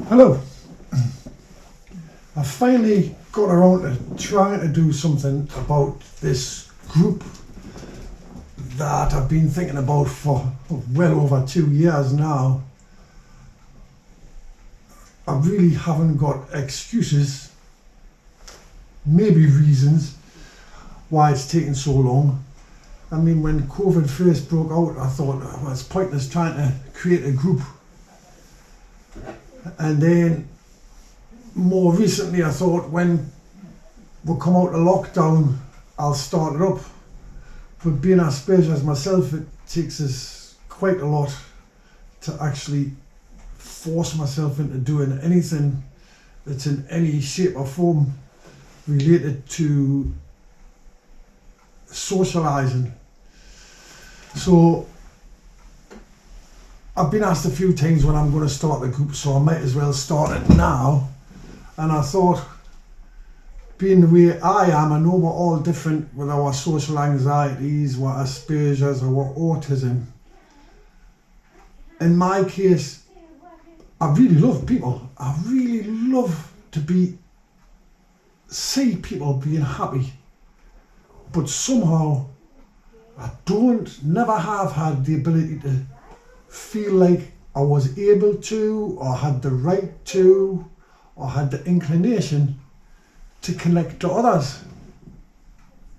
Hello. I finally got around to trying to do something about this group that I've been thinking about for well over 2 years now. I really haven't got excuses, maybe reasons why it's taken so long. I mean, when COVID first broke out, I thought, well, it's pointless trying to create a group. And then more recently I thought, when we come out of lockdown, I'll start it up. But being Asperger's myself, it takes us quite a lot to actually force myself into doing anything that's in any shape or form related to socialising. So I've been asked a few times when I'm going to start the group, so I might as well start it now. And I thought, being the way I am, I know we're all different with our social anxieties, what Asperger's or what autism. In my case, I really love people. I really love to see people being happy. But somehow, I never have had the ability to feel like I was able to, or had the right to, or had the inclination to connect to others.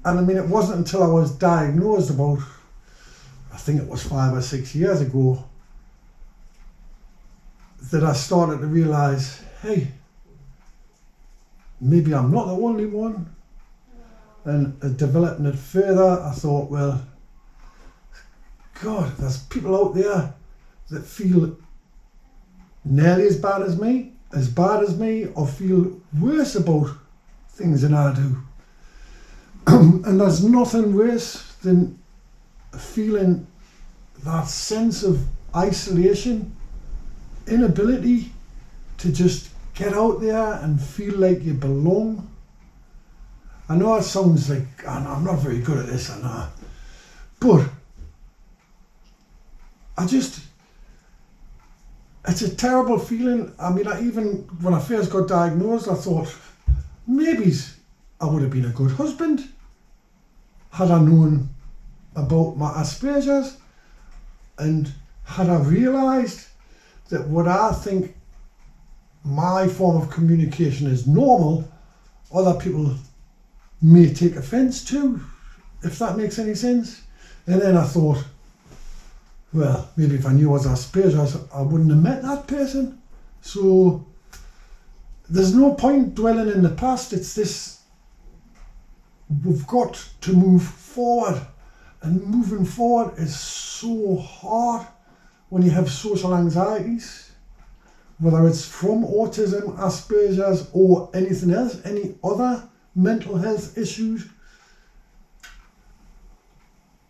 And I mean, it wasn't until I was diagnosed about, I think it was 5 or 6 years ago, that I started to realise, hey, maybe I'm not the only one. And developing it further, I thought, well, God, there's people out there that feel nearly as bad as me, or feel worse about things than I do. And there's nothing worse than feeling that sense of isolation, inability to just get out there and feel like you belong. I know it sounds like, I'm not very good at this, I know, but it's a terrible feeling. I mean, even when I first got diagnosed, I thought, maybe I would have been a good husband had I known about my Asperger's, and had I realised that what I think my form of communication is normal, other people may take offence to, if that makes any sense. And then I thought, well, maybe if I knew I was Asperger's, I wouldn't have met that person. So there's no point dwelling in the past. It's this, we've got to move forward. And moving forward is so hard when you have social anxieties, whether it's from autism, Asperger's, or anything else, any other mental health issues.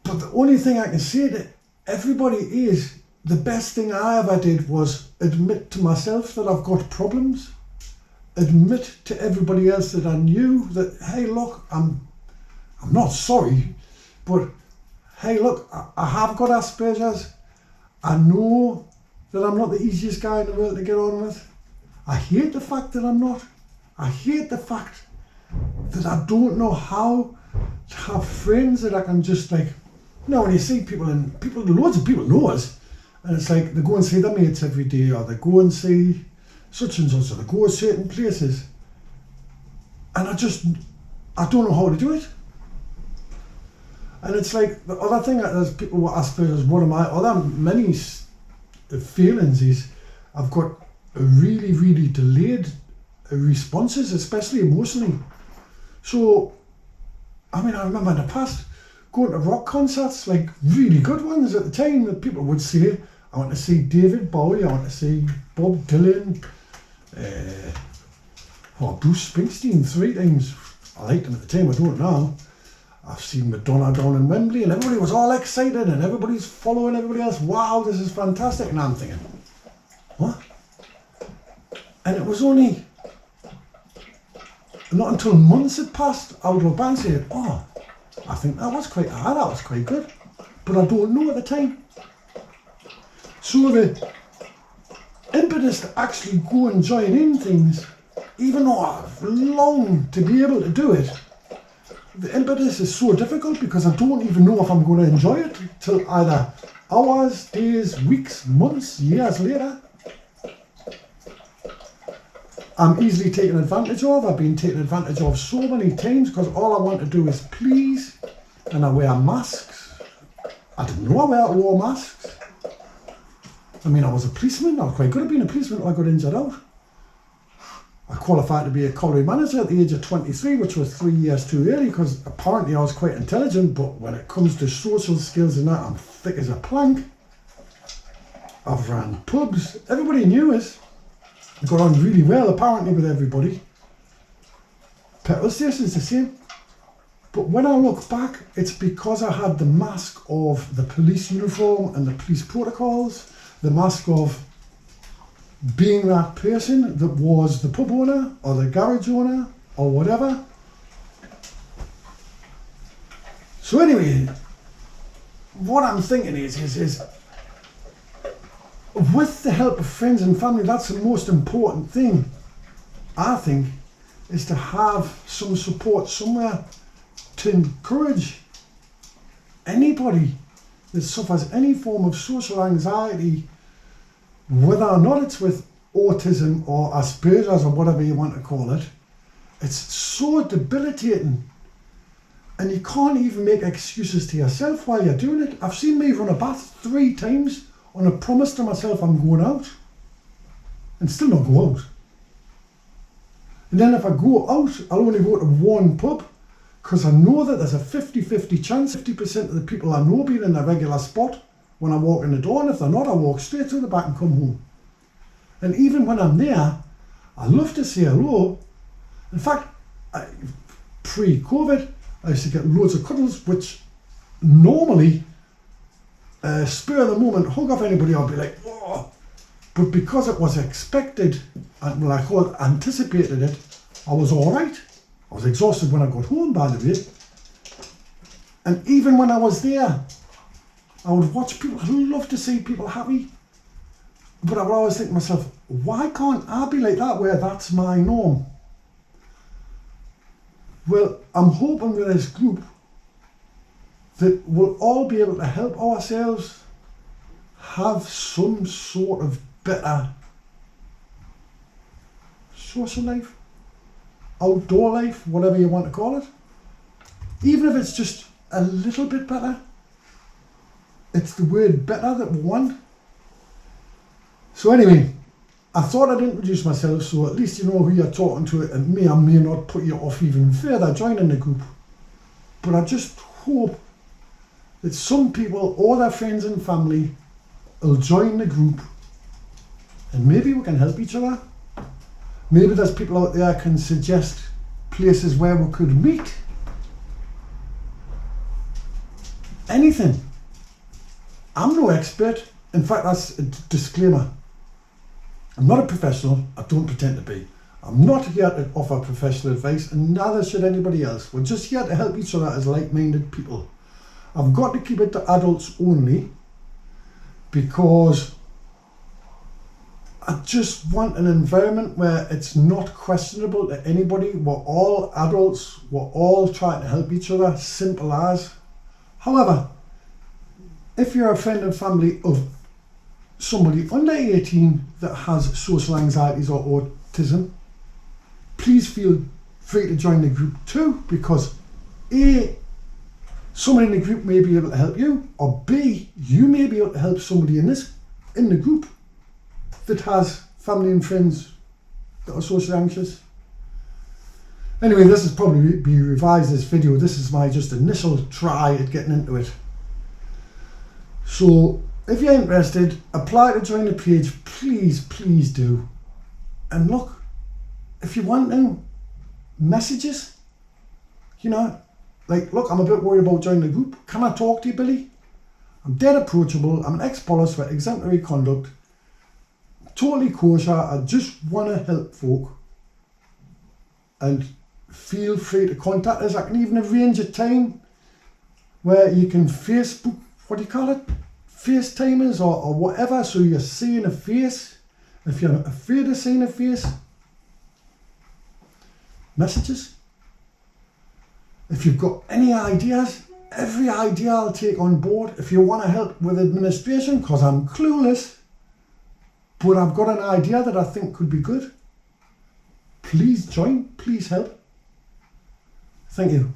But the only thing I can say to everybody is, the best thing I ever did was admit to myself that I've got problems, admit to everybody else that I knew that, hey, look, I'm not sorry, but hey, look, I have got Asperger's. I know that I'm not the easiest guy in the world to get on with. I hate the fact that I'm not. I hate the fact that I don't know how to have friends that I can just like, when you see people, loads of people know us, and it's like they go and see their mates every day, or they go and see such and such, or they go to certain places, and I don't know how to do it. And it's like, the other thing that there's people with Asperger's, one of my other many feelings is I've got a really, really delayed responses, especially emotionally. So, I mean, I remember in the past going to rock concerts, like really good ones at the time, that people would say, I want to see David Bowie, I want to see Bob Dylan, Bruce Springsteen 3 times. I liked them at the time, I don't now. I've seen Madonna down in Wembley, and everybody was all excited, and everybody's following everybody else. Wow, this is fantastic. And I'm thinking, what? And it was only not until months had passed, I would look back and say, oh, I think that was quite good. But I don't know at the time. So impetus to actually go and join in things, even though I've longed to be able to do it, the impetus is so difficult because I don't even know if I'm going to enjoy it till either hours, days, weeks, months, years later. I'm easily taken advantage of. I've been taken advantage of so many times because all I want to do is please, and I wear masks. I didn't know I wore masks. I mean, I was a policeman. I was quite good at being a policeman until I got injured out. I qualified to be a colliery manager at the age of 23, which was 3 years too early because apparently I was quite intelligent, but when it comes to social skills and that, I'm thick as a plank. I've ran pubs. Everybody knew us. I got on really well, apparently, with everybody. Petrol stations the same. But when I look back, it's because I had the mask of the police uniform and the police protocols, the mask of being that person that was the pub owner or the garage owner or whatever. So anyway, what I'm thinking is with the help of friends and family, that's the most important thing, I think, is to have some support somewhere to encourage anybody that suffers any form of social anxiety, whether or not it's with autism or Asperger's or whatever you want to call it. It's so debilitating, and you can't even make excuses to yourself while you're doing it. I've seen me run a bath 3 times on a promise to myself I'm going out, and still not go out. And then if I go out, I'll only go to one pub, because I know that there's a 50-50 chance, 50% of the people I know being in a regular spot when I walk in the door, and if they're not, I walk straight through the back and come home. And even when I'm there, I love to say hello. In fact, pre-COVID, I used to get loads of cuddles, which normally, spur of the moment, hug off anybody, I'll be like, oh. But because it was expected, and well, I call it anticipated it, I was all right. I was exhausted when I got home, by the way. And even when I was there, I would watch people. I love to see people happy. But I would always think to myself, why can't I be like that where that's my norm? Well, I'm hoping with this group that we'll all be able to help ourselves have some sort of better social life, outdoor life, whatever you want to call it. Even if it's just a little bit better, it's the word better that we want. So anyway, I thought I'd introduce myself so at least you know who you're talking to, and may or may not put you off even further joining the group. But I just hope that some people or their friends and family will join the group, and maybe we can help each other. Maybe there's people out there can suggest places where we could meet. Anything. I'm no expert. In fact, that's a disclaimer. I'm not a professional. I don't pretend to be. I'm not here to offer professional advice, and neither should anybody else. We're just here to help each other as like-minded people. I've got to keep it to adults only because I just want an environment where it's not questionable to anybody. We're all adults. We're all trying to help each other. Simple as. However, if you're a friend and family of somebody under 18 that has social anxieties or autism, please feel free to join the group too, because A, somebody in the group may be able to help you, or B, you may be able to help somebody in the group that has family and friends that are socially anxious. Anyway, this is probably be revised, this video. This is my just initial try at getting into it. So if you're interested, apply to join the page. Please do. And look, if you want to, messages, you know, like, look, I'm a bit worried about joining the group. Can I talk to you, Billy? I'm dead approachable. I'm an ex-police for exemplary conduct. Totally kosher. I just want to help folk. And feel free to contact us. I can even arrange a time where you can Facebook, what do you call it? FaceTime us or whatever, so you're seeing a face If you're afraid of seeing a face, messages. If you've got any ideas, every idea I'll take on board. If you want to help with administration, because I'm clueless, but I've got an idea that I think could be good, please join, please help. Thank you.